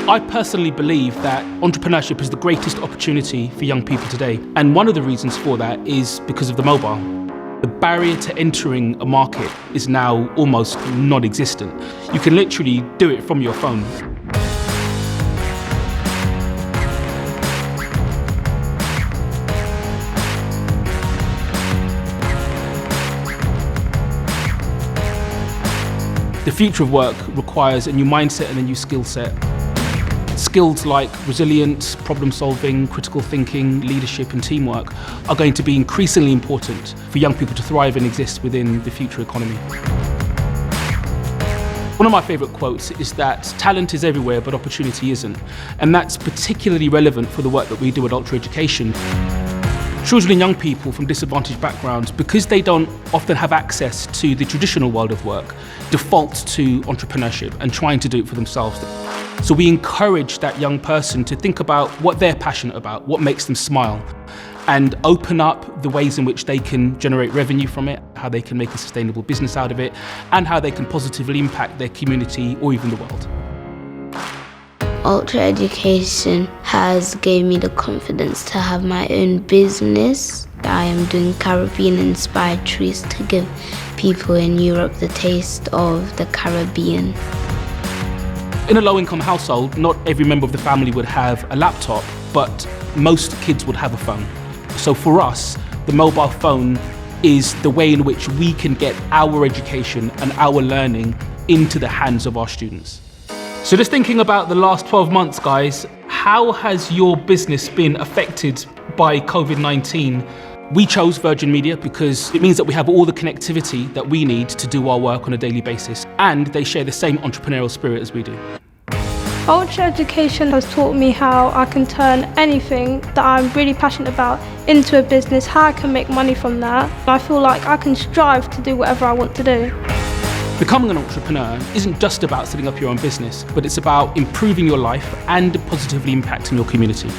I personally believe that entrepreneurship is the greatest opportunity for young people today. And one of the reasons for that is because of the mobile. The barrier to entering a market is now almost non-existent. You can literally do it from your phone. The future of work requires a new mindset and a new skill set. Skills like resilience, problem solving, critical thinking, leadership and teamwork are going to be increasingly important for young people to thrive and exist within the future economy. One of my favourite quotes is that talent is everywhere but opportunity isn't, and that's particularly relevant for the work that we do at Ultra Education. Children and young people from disadvantaged backgrounds, because they don't often have access to the traditional world of work, default to entrepreneurship and trying to do it for themselves. So we encourage that young person to think about what they're passionate about, what makes them smile, and open up the ways in which they can generate revenue from it, how they can make a sustainable business out of it, and how they can positively impact their community or even the world. Ultra Education has gave me the confidence to have my own business. I am doing Caribbean-inspired treats to give people in Europe the taste of the Caribbean. In a low-income household, not every member of the family would have a laptop, but most kids would have a phone. So for us, the mobile phone is the way in which we can get our education and our learning into the hands of our students. So just thinking about the last 12 months, guys, how has your business been affected by COVID-19? We chose Virgin Media because it means that we have all the connectivity that we need to do our work on a daily basis, and they share the same entrepreneurial spirit as we do. Ultra Education has taught me how I can turn anything that I'm really passionate about into a business, how I can make money from that. I feel like I can strive to do whatever I want to do. Becoming an entrepreneur isn't just about setting up your own business, but it's about improving your life and positively impacting your community.